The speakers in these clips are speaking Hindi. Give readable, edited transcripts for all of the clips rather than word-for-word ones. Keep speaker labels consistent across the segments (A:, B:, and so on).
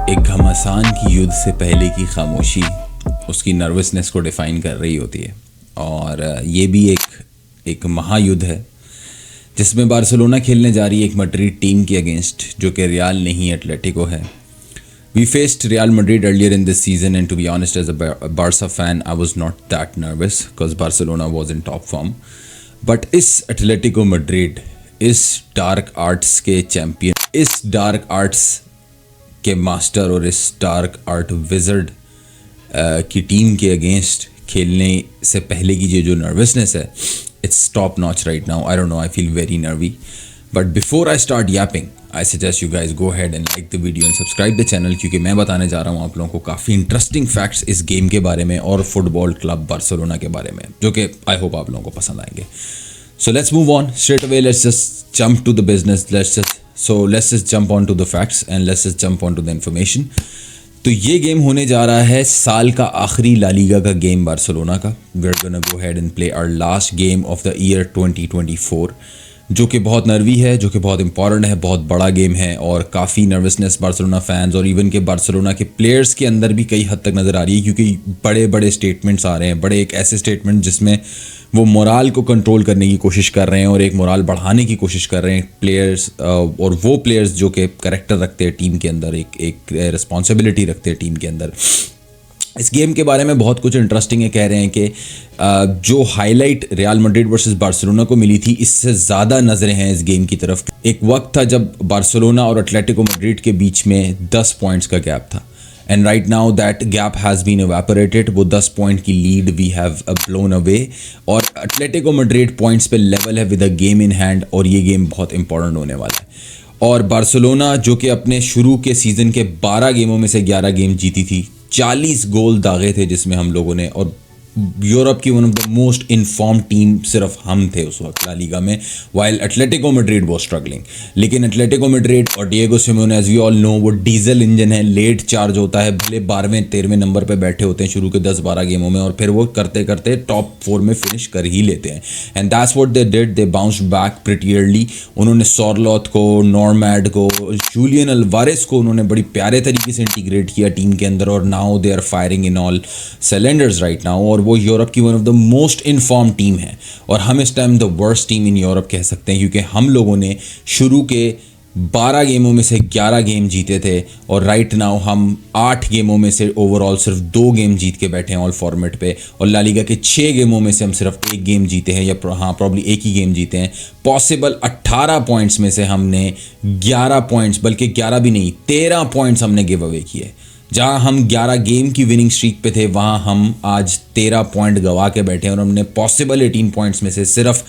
A: एक घमासान की युद्ध से पहले की खामोशी उसकी नर्वसनेस को डिफ़ाइन कर रही होती है। और ये भी एक महायुद्ध है जिसमें बार्सिलोना खेलने जा रही है एक मैड्रिड टीम के अगेंस्ट, जो कि रियल नहीं एटलेटिको है। We faced Real Madrid earlier in this season, and to be honest, as a Barca fan, I was not that nervous because Barcelona was in top form. But इस एटलेटिको मैड्रिड, इस डार्क आर्ट्स के चैम्पियन, इस डार्क आर्ट्स के मास्टर और इस डार्क आर्ट विज़र्ड की टीम के अगेंस्ट खेलने से पहले की जो नर्वसनेस है, its top notch right now. I don't know, I feel very nervy. But before I start Yaping, I suggest you guys go had and like the video and subscribe the channel, क्योंकि मैं बताने जा रहा हूँ आप लोगों को काफ़ी इंटरेस्टिंग फैक्ट्स इस गेम के बारे में और फुटबॉल क्लब बार्सिलोना के बारे में, जो कि आई होप आप लोगों को पसंद आएंगे. So let's move on straight away. Let's just jump to the business. Let's just jump on to the facts and let's just jump on to the information. तो ये गेम होने जा रहा है साल का आखिरी ला लीगा का गेम बार्सिलोना का. We're gonna go ahead and play our last game of the year 2024, जो कि बहुत नर्वी है, जो कि बहुत इंपॉर्टेंट है, बहुत बड़ा गेम है और काफ़ी नर्वसनेस बार्सिलोना फैंस और इवन के बार्सिलोना के प्लेयर्स के अंदर भी कई हद तक नज़र आ रही है, क्योंकि बड़े बड़े स्टेटमेंट्स आ रहे हैं, बड़े एक ऐसे स्टेटमेंट जिसमें वो मोराल को कंट्रोल करने की कोशिश कर रहे हैं और एक मोराल बढ़ाने की कोशिश कर रहे हैं प्लेयर्स, और वो प्लेयर्स जो कि करैक्टर रखते हैं टीम के अंदर, एक रिस्पॉन्सिबिलिटी रखते हैं टीम के अंदर. इस गेम के बारे में बहुत कुछ इंटरेस्टिंग है. कह रहे हैं कि जो highlight real Madrid versus Barcelona को मिली थी, इससे ज़्यादा नज़रें हैं इस गेम की तरफ. एक वक्त था जब बार्सिलोना और एटलेटिको मैड्रिड के बीच में 10 पॉइंट्स का गैप था, and right now that gap has been evaporated. वो 10 पॉइंट की lead we have blown away, और एटलेटिको मैड्रिड पॉइंट्स पे लेवल है with a game in hand, और ये गेम बहुत इंपॉर्टेंट होने वाला है. और बार्सिलोना जो कि अपने शुरू के सीज़न के 12 गेमों में से 11 गेम जीती थी, 40 गोल दागे थे जिसमें हम लोगों ने, और यूरोप की one of the most inform team सिर्फ हम थे उस वक्त ला लीगा में, वाइल एटलेटिको मैड्रिड वो स्ट्रगलिंग. लेकिन एटलेटिको मैड्रिड और Diego Simeone, as we all know, वो डीजल इंजन है, लेट चार्ज होता है, भले 12वें-13वें नंबर पे बैठे होते हैं शुरू के 10-12 गेमों में, और फिर वो करते करते टॉप 4 में फिनिश कर ही लेते हैं. And that's what they did. They bounced back pretty early. उन्होंने सॉरलॉथ को, नॉर्मैड को, जूलियन अल्वारेस को उन्होंने बड़ी प्यारे तरीके से इंटीग्रेट किया टीम के अंदर, और now they are firing in all cylinders right now. और वो यूरोप की one of the most inform team है, और हम इस time the worst team in Europe कह सकते हैं, क्योंकि हम लोगों ने शुरू के 12 गेमों में से 11 गेम जीते थे, और राइट नाउ हम 8 गेमों में से ओवरऑल सिर्फ 2 गेम जीत के बैठे हैं ऑल फॉर्मेट पे, और ला लीगा के 6 गेमों में से हम सिर्फ 1 गेम जीते हैं, या हाँ प्रॉब्ली 1 ही गेम जीते हैं. पॉसिबल 18 पॉइंट्स में से हमने 11 पॉइंट्स, बल्कि 11 भी नहीं, 13 पॉइंट्स हमने गिव अवे किए. जहाँ हम 11 गेम की विनिंग स्ट्रीक पे थे, वहाँ हम आज 13 पॉइंट गवा के बैठे हैं, और हमने पॉसिबल 18 पॉइंट्स में से सिर्फ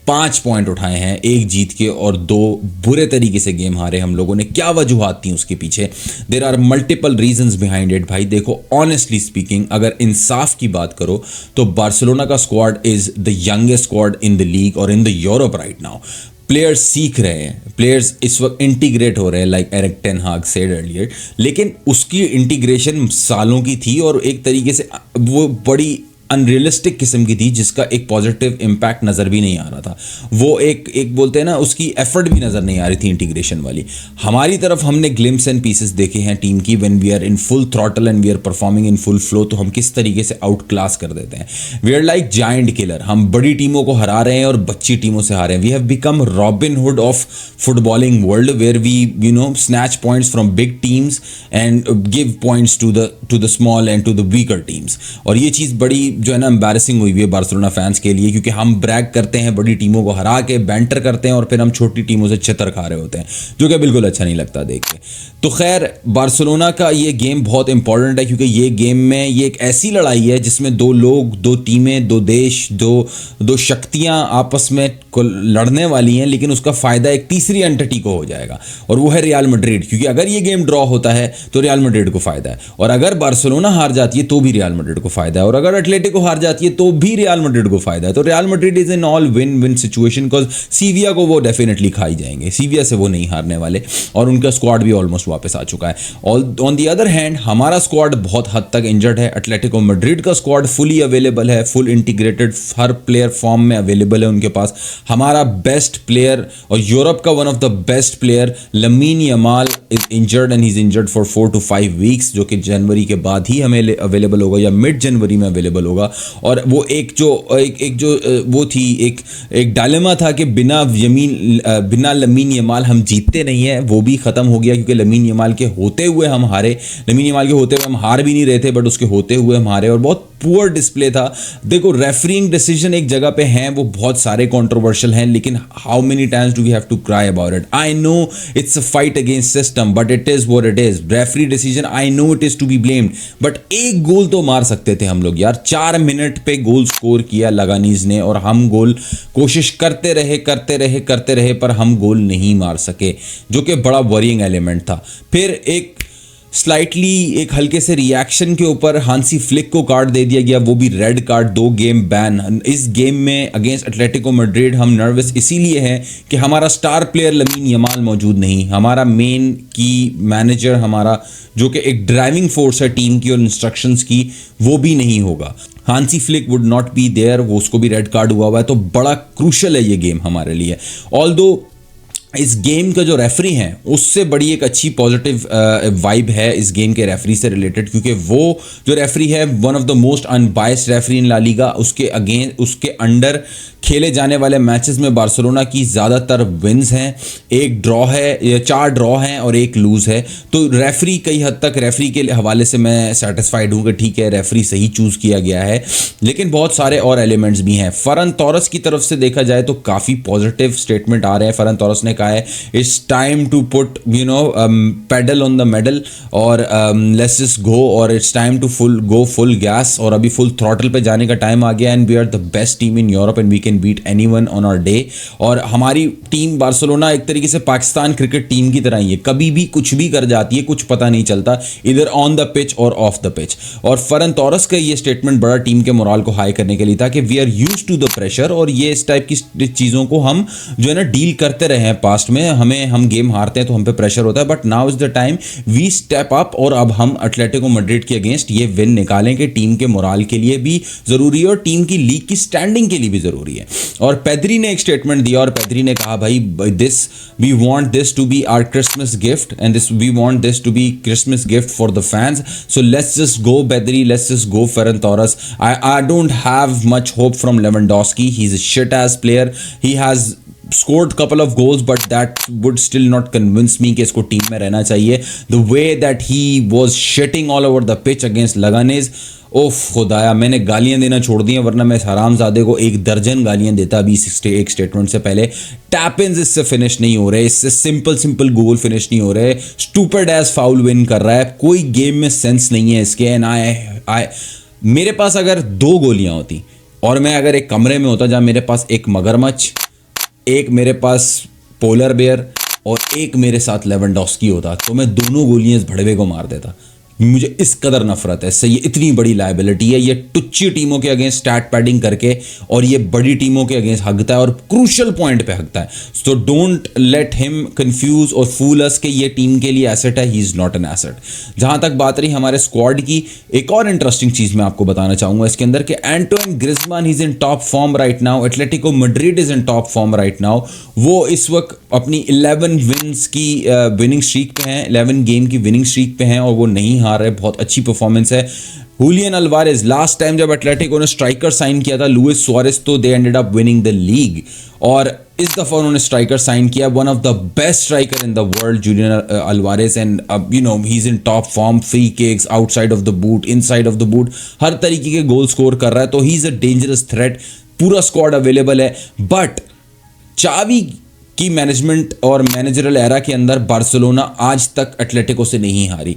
A: 5 पॉइंट उठाए हैं, 1 जीत के और 2 बुरे तरीके से गेम हारे हम लोगों ने. क्या वजूहात थी उसके पीछे? There are multiple reasons behind it. भाई देखो, ऑनेस्टली स्पीकिंग, अगर इंसाफ की बात करो तो बार्सिलोना का squad is the youngest squad in the league और in the Europe right now. Players सीख रहे हैं, प्लेयर्स इस वक्त इंटीग्रेट हो रहे हैं, लाइक एरिक टेन हाग सेड अर्लियर, लेकिन उसकी इंटीग्रेशन सालों की थी और एक तरीके से वो बड़ी अनरियलिस्टिक किस्म की थी, जिसका एक पॉजिटिव इम्पैक्ट नज़र भी नहीं आ रहा था. वो एक बोलते हैं ना, उसकी एफर्ट भी नज़र नहीं आ रही थी इंटीग्रेशन वाली. हमारी तरफ हमने ग्लिम्स एंड पीसेस देखे हैं टीम की, when we are in full throttle and we are performing in full flow, तो हम किस तरीके से आउट क्लास कर देते हैं. We are like giant killer. हम बड़ी टीमों को हरा रहे हैं और बच्ची टीमों से हारे हैं. We have become Robin Hood of footballing world, where we snatch points from big teams and give points to the small and to the weaker teams. और ये चीज़ बड़ी जो है ना एम्बैरेसिंग हुई है बार्सिलोना फैंस के लिए, क्योंकि हम ब्रैग करते हैं बड़ी टीमों को हरा के, बैंटर करते हैं, और फिर हम छोटी टीमों से छितर खा रहे होते हैं, जो कि बिल्कुल अच्छा नहीं लगता देख के. तो खैर, बार्सिलोना का ये गेम बहुत इंपॉर्टेंट है, क्योंकि ये गेम में ये एक ऐसी लड़ाई है जिसमें 2 लोग, 2 टीमें, 2 देश, दो शक्तियां आपस में लड़ने वाली हैं, लेकिन उसका फ़ायदा एक तीसरी एंटिटी को हो जाएगा, और वो है रियल मैड्रिड. क्योंकि अगर ये गेम ड्रॉ होता है तो रियल मैड्रिड को फ़ायदा है, और अगर बार्सिलोना हार जाती है तो भी रियल मैड्रिड को फ़ायदा है, और अगर एटलेटिको एटलेटिको हार जाती है तो भी रियल मैड्रिड को फायदा है। तो real Madrid is in all win win situation, because सीविया को वो डेफिनेटली खाई जाएंगे, सीविया से वो नहीं हारने वाले, और उनका स्क्वाड भी ऑलमोस्ट वापस आ चुका है। ऑन दी अदर हैंड हमारा स्क्वाड बहुत हद तक इंजर्ड है। एटलेटिको मैड्रिड का स्क्वाड फुली अवेलेबल है, फुल इंटीग्रेटेड, हर प्लेयर फॉर्म में अवेलेबल है उनके पास। हमारा बेस्ट प्लेयर और यूरोप का one of the best player lamin Yamal is injured and he is injured for 4 to 5 weeks, जो कि जनवरी के बाद ही हमें अवेलेबल होगा या मिड जनवरी में अवेलेबल होगा। और वो एक डायलेमा था कि बिना लमीन यमाल हम जीतते नहीं है, वो भी खत्म हो गया, क्योंकि लमीन यमाल के होते हुए हम हारे। लमीन यमाल के होते हुए हम हार भी नहीं रहे थे, बट उसके होते हुए हम हारे, और बहुत पुअर डिस्प्ले था। देखो, रेफरिंग डिसीजन एक जगह पे हैं, वो बहुत सारे कंट्रोवर्शियल हैं, लेकिन how many times do we have to cry about it? I know it's a fight against system, but it is what it is. Referee decision, I know it is to be blamed, but एक गोल तो मार सकते थे हम लोग यार। 4 मिनट पे गोल स्कोर किया लगानीज ने, और हम गोल कोशिश करते रहे, पर हम गोल नहीं मार सके, जो कि बड़ा वरिंग एलिमेंट था। फिर एक हल्के से रिएक्शन के ऊपर हांसी फ्लिक को कार्ड दे दिया गया, वो भी रेड कार्ड, 2 गेम बैन। इस गेम में अगेंस्ट एटलेटिको मैड्रिड हम नर्वस इसीलिए हैं कि हमारा स्टार प्लेयर लमीन यमाल मौजूद नहीं, हमारा मेन की मैनेजर, हमारा जो कि एक ड्राइविंग फोर्स है टीम की और इंस्ट्रक्शंस की, वो भी नहीं होगा। Hansi Flick would not be there, वो उसको भी रेड कार्ड हुआ है, तो बड़ा क्रूशल है ये गेम हमारे लिए। ऑल्दो इस गेम का जो रेफरी हैं उससे बड़ी एक अच्छी पॉजिटिव वाइब है इस गेम के रेफरी से रिलेटेड, क्योंकि वो जो रेफरी है one of the most unbiased referee in La Liga. उसके अंडर खेले जाने वाले मैचेस में बार्सिलोना की ज़्यादातर विन्स हैं, 1 ड्रॉ है या 4 ड्रॉ हैं और 1 लूज़ है। तो रेफरी कई हद तक, रेफरी के हवाले से मैं सेटिस्फाइड हूँ कि ठीक है, रेफरी सही चूज़ किया गया है। लेकिन बहुत सारे और एलिमेंट्स भी हैं। फरन तोरस की तरफ से देखा जाए तो काफ़ी पॉजिटिव स्टेटमेंट आ रहे हैं। फरन तोरस ने कहा है it's time to put pedal on the medal, और लेट्स जस्ट गो, और it's time to go full gas, और अभी फुल थ्रॉटल पे जाने का टाइम आ गया। And we are the best team in Europe and we can beat anyone on our day. और हमारी टीम बार्सिलोना एक तरीके से पाकिस्तान क्रिकेट टीम की तरह ही है, कभी भी कुछ भी कर जाती है, कुछ पता नहीं चलता, इधर ऑन द पिच और ऑफ द पिच। और फरन तोरस का ये स्टेटमेंट बड़ा टीम के मोराल को हाई करने के लिए था कि we are used to the pressure, और ये इस टाइप की चीज़ों को हम जो है ना डील करते रहे हैं पास्ट में। हम गेम हारते हैं तो हम पे प्रेशर होता है, but now is the time we step up, और अब हम एटलेटिको मैड्रिड के अगेंस्ट ये विन निकालें कि टीम के मोराल के लिए भी ज़रूरी है और टीम की लीग की स्टैंडिंग के लिए भी ज़रूरी है। और पेद्री ने एक स्टेटमेंट दिया, और पेद्री ने कहा भाई we want this to be our Christmas gift, and we want this to be Christmas gift for the fans, so let's just go Pedri, let's just go Ferran Torres. I don't have much hope from Lewandowski, he is a shit age player, he has scored couple of goals, but that would still not convince me कि इसको टीम में रहना चाहिए। The way that he was shitting all over the pitch against Leganés, ओफ खुदाया, मैंने गालियां देना छोड़ दी हैं, वरना मैं इस हरामजादे को 1 दर्जन गालियां देता अभी एक स्टेटमेंट से पहले। टैप-इन्स इससे फिनिश नहीं हो रहे, इससे सिंपल गोल फिनिश नहीं हो रहे, स्टूपिड एज फाउल विन कर रहा है, कोई गेम में सेंस नहीं है इसके। एंड मेरे पास अगर 2 गोलियां होती और मैं अगर एक कमरे में होता जहाँ मेरे पास एक मगरमच्छ, एक मेरे पास पोलर बेयर और एक मेरे साथ लेवेंडोस्की होता, तो मैं दोनों गोलियां इस भड़वे को मार देता। मुझे इस कदर नफरत है इससे, ये इतनी बड़ी लायबिलिटी है, ये टुच्ची टीमों के अगेंस्ट स्टैट पैडिंग करके और ये बड़ी टीमों के अगेंस्ट हकता है और क्रूशल पॉइंट पे हकता है। So don't let him confuse और फूल अस कि ये टीम के लिए एसेट है, he is not an asset. जहाँ तक बात रही हमारे स्क्वाड की, एक और इंटरेस्टिंग चीज़ मैं आपको बताना चाहूँगा इसके अंदर कि Antoine Griezmann he is in top form right now, Atletico Madrid is in top form right now. वो इस वक्त अपनी 11 विन्स की विनिंग स्ट्रीक पे हैं, 11 गेम की विनिंग स्ट्रीक पे हैं और वो नहीं हार रहे, बहुत अच्छी परफॉर्मेंस है। हुलियन अल्वारेज, लास्ट टाइम जब एटलेटिको ने स्ट्राइकर साइन किया था लुइस सुआरेज, तो they ended up winning the league, और इस दफ़ा उन्होंने स्ट्राइकर साइन किया, one of the best striker in the world Julian Alvarez, and you know he is in top form, free kicks, outside of the boot, inside of the boot, हर तरीके के गोल स्कोर कर रहा है, तो he is a dangerous threat. पूरा स्क्वाड अवेलेबल है, बट चावी की मैनेजमेंट और मैनेजरल एरा के अंदर बार्सिलोना आज तक एटलेटिको से नहीं हारी।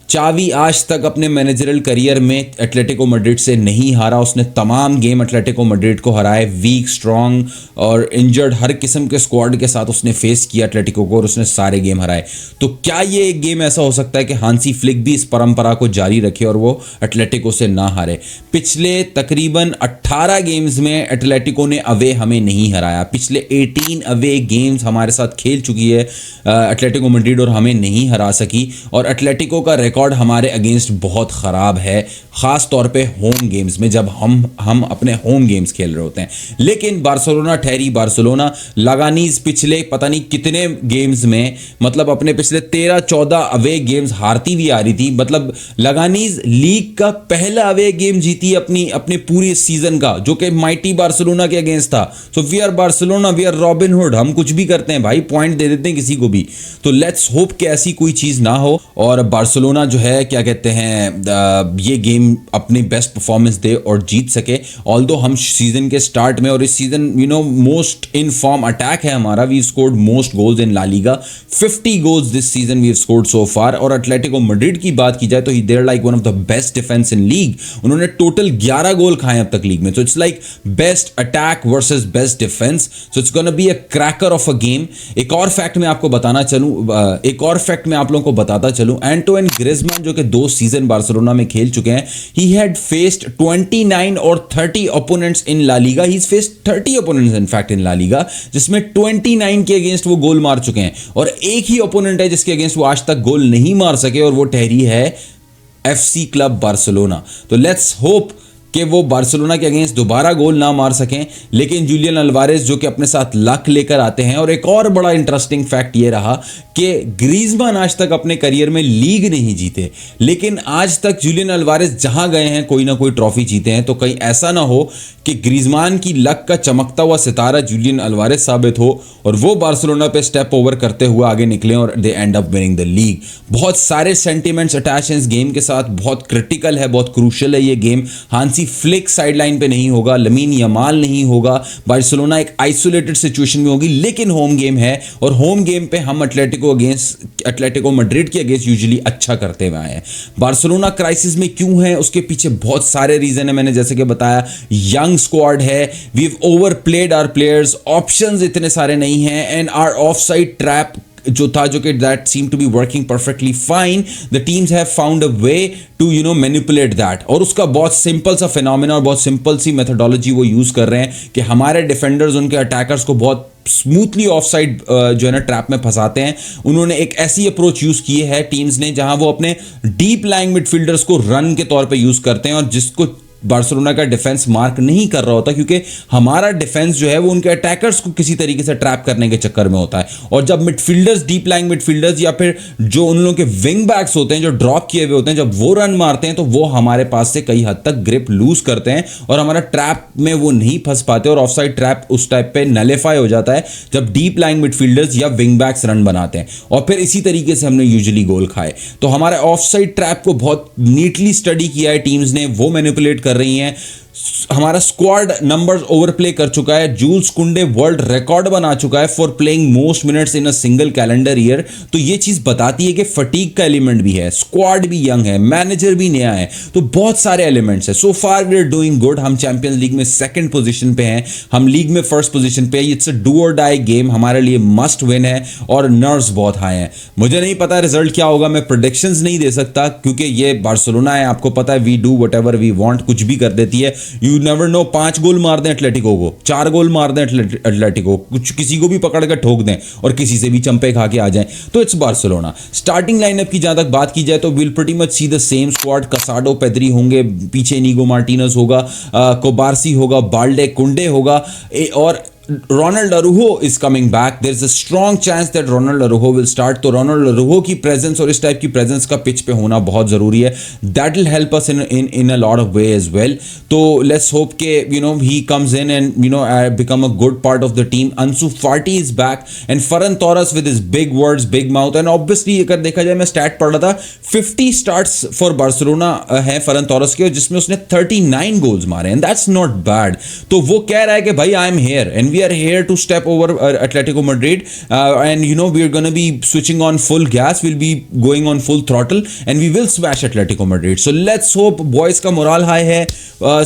A: चावी आज तक अपने मैनेजरल करियर में एटलेटिको मैड्रिड से नहीं हारा। उसने तमाम गेम एटलेटिको मैड्रिड को हराए। वीक, स्ट्रॉन्ग और इंजर्ड हर किस्म के स्क्वाड के साथ उसने फेस किया एटलेटिको को और उसने सारे गेम हराए। तो क्या ये एक गेम ऐसा हो सकता है कि हांसी फ्लिक भी इस परंपरा को जारी रखे और वो एटलेटिको से ना हारे? पिछले तकरीबन 18 गेम्स में एटलेटिको ने अवे हमें नहीं हराया। पिछले 18 अवे गेम्स हमारे साथ खेल चुकी है एटलेटिको मैड्रिड और हमें नहीं हरा सकी। और एटलेटिको का रिकॉर्ड हमारे अगेंस्ट बहुत ख़राब है, ख़ास तौर पे होम गेम्स में, जब हम अपने होम गेम्स खेल रहे होते हैं। लेकिन बार्सिलोना ठहरी बार्सिलोना। लगानीज पिछले पता नहीं कितने गेम्स में, मतलब अपने पिछले 13-14 अवे गेम्स हारती हुई आ रही थी। मतलब लगानीज लीग का पहला अवे गेम जीती अपने पूरे सीजन का, जो कि माइटी बार्सिलोना के अगेंस्ट था। So we are Barcelona, we are Robin Hood, हम कुछ भी करते हैं भाई, पॉइंट दे देते हैं किसी को भी। तो लेट्स होप कि ऐसी कोई चीज़ ना हो और बार्सिलोना जो है क्या कहते हैं ये गेम अपनी बेस्ट परफॉर्मेंस दे और जीत सके। ऑल्दो हम सीजन के स्टार्ट में और इस season most in form attack है हमारा। We scored most goals in La Liga, 50 goals this season we have scored so far. और एटलेटिको मैड्रिड की बात की जाए तो they're like one of the best defence in league. उन्होंने टोटल 11 गोल खाए अब तक लीग में। तो it's like best attack versus best defence. So it's gonna be a cracker of a game. एक और फैक्ट मैं आपको बताना चलूं, एक और फैक्ट मैं आप लोगों को बताता चलूं, एंटोइन ग्रिजमान जो कि 2 सीजन बार्सिलोना में खेल चुके हैं, ही हैड फेस्ड 29 और 30 opponents in La Liga. He has faced 30 opponents in fact in La Liga, जिसमें 29 के अगेंस्ट वो गोल मार चुके हैं। और एक ही ओपोनेंट है जिसके अगेंस्ट वो आज तक गोल नहीं मार सके और वो ठहरी है एफसी क्लब बार्सिलोना। तो लेट्स होप कि वो बार्सिलोना के अगेंस्ट दोबारा गोल ना मार सकें। लेकिन जूलियन अल्वारेज जो कि अपने साथ लक लेकर आते हैं। और एक और बड़ा इंटरेस्टिंग फैक्ट ये रहा कि ग्रीजमान आज तक अपने करियर में लीग नहीं जीते, लेकिन आज तक जूलियन अल्वारेज जहां गए हैं कोई ना कोई ट्रॉफी जीते हैं। तो कहीं ऐसा ना हो कि ग्रीजमान की लक का चमकता हुआ सितारा जूलियन अल्वारेज साबित हो और वो बार्सिलोना पे स्टेप ओवर करते हुए आगे निकले और they end up winning the league. बहुत सारे सेंटिमेंट्स अटैच हैं इस गेम के साथ, बहुत क्रिटिकल है, बहुत क्रूशल है ये गेम। हांसी फ्लिक साइडलाइन पे नहीं होगा, लमीन यमाल नहीं होगा, बार्सिलोना एक आइसोलेटेड सिचुएशन में होगी, लेकिन होम गेम है और होम गेम पे हम एटलेटिको मैड्रिड के अगेंस्ट यूजुअली अच्छा करते हुए आए हैं। बार्सिलोना क्राइसिस में क्यों है उसके पीछे बहुत सारे रीजन है। मैंने जैसे कि बताया, यंग स्क्वाड है, we have overplayed our players, options इतने सारे नहीं हैं, एंड आवर ऑफसाइड ट्रैप जो था, जो कि that seem to be working perfectly fine, the teams have found a way to manipulate that. और उसका बहुत सिंपल सा फिनोमेना और बहुत सिंपल सी मेथोडोलॉजी वो यूज कर रहे हैं कि हमारे डिफेंडर्स उनके अटैकर्स को बहुत स्मूथली ऑफसाइड जो है ना ट्रैप में फंसाते हैं। उन्होंने एक ऐसी अप्रोच यूज की है टीम्स ने जहां वो अपने डीप लाइंग मिडफील्डर्स को रन के तौर पे यूज करते हैं और जिसको बार्सिलोना का डिफेंस मार्क नहीं कर रहा होता, क्योंकि हमारा डिफेंस जो है वो उनके अटैकर्स को किसी तरीके से ट्रैप करने के चक्कर में होता है। और जब मिडफील्डर्स, डीप लाइंग मिडफील्डर्स या फिर जो उन लोगों के विंग बैक्स होते हैं जो ड्रॉप किए हुए होते हैं, जब वो रन मारते हैं तो वो हमारे पास से कई हद तक ग्रिप लूज करते हैं और हमारा ट्रैप में वो नहीं फंस पाते और ऑफसाइड ट्रैप उस टाइप पे नलीफाई हो जाता है जब डीप लाइंग मिडफील्डर्स या विंग बैक्स रन बनाते हैं। और फिर इसी तरीके से हमने यूजुअली गोल खाए। तो हमारे ऑफसाइड ट्रैप को बहुत नीटली स्टडी किया है टीम्स ने, वो मैनिपुलेट कर रही हैं। हमारा स्क्वाड नंबर्स ओवरप्ले कर चुका है। जूल्स कुंडे वर्ल्ड रिकॉर्ड बना चुका है for playing most minutes in a single calendar year. तो ये चीज बताती है कि फटीग का एलिमेंट भी है, स्क्वाड भी यंग है, मैनेजर भी नया है, तो बहुत सारे एलिमेंट्स है। So far we are doing good. हम चैंपियंस लीग में सेकंड पोजीशन पे हैं, हम लीग में फर्स्ट पोजीशन पे है। It's a do or die game, हमारे लिए मस्ट विन है और नर्व्स बहुत हाई हैं। मुझे नहीं पता रिजल्ट क्या होगा, मैं प्रेडिक्शंस नहीं दे सकता क्योंकि ये बार्सिलोना है, आपको पता है we do whatever we want, कुछ भी कर देती है। यू नेवर नो, 5 गोल मार दें एटलेटिको को, 4 गोल मार दें एटलेटिको, कुछ किसी को भी पकड़ कर ठोक दें और किसी से भी चंपे खा के आ जाएं। तो इट्स बार्सिलोना। स्टार्टिंग लाइनअप की जहां तक बात की जाए तो will pretty much see the same squad. कसाडो, Pedri होंगे, पीछे नीगो मार्टिनेज होगा, कोबार्सी होगा, बाल्डे, कुंडे होगा और Ronald Araujo is coming back. There is a strong chance that Ronald Araujo will start. तो Ronald Araujo की presence और इस टाइप की presence का pitch पे होना बहुत ज़रूरी है. That will help us in a lot of way as well. तो let's hope के he comes in and become a good part of the team. Ansu Fati is back and Ferran Torres with his big words, big mouth and obviously अगर देखा जाए, मैं stat पढ़ रहा था, 50 starts for Barcelona है Ferran Torres के, जिसमें उसने 39 goals मारे and that's not bad. तो वो कह रहा है कि भाई I am here and we are here to step over Atletico Madrid, and you know we are going to be switching on full gas. We'll be going on full throttle and we will smash Atletico Madrid. So let's hope. boys का मोरल हाई है,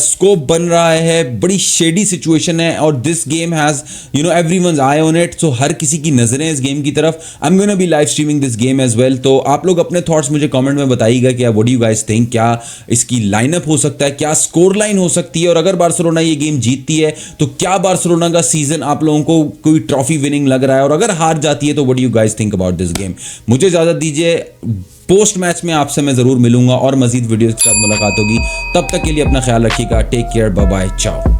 A: स्कोप बन रहा है, बड़ी शेडी सिचुएशन है और this game has you know everyone's eye on it. So हर किसी की नजरें इस गेम की तरफ. I am gonna be live streaming this game as well. तो आप लोग अपने थॉट्स मुझे कमेंट में बताइएगा कि what do you guys think, क्या इसकी लाइनअप हो सकता है, क्या स्कोर लाइन हो सकती है, और अगर बार्सिलोना ये गेम जीतती है तो क्या बार्सिलोना का सीजन आप लोगों को कोई ट्रॉफी विनिंग लग रहा है, और अगर हार जाती है तो what do you guys think about this game. मुझे इजाजत दीजिए. पोस्ट मैच में आपसे मैं जरूर मिलूंगा और मजीद वीडियोस के साथ मुलाकात होगी. तब तक के लिए अपना ख्याल रखिएगा. टेक केयर, बाय बाय, चाओ.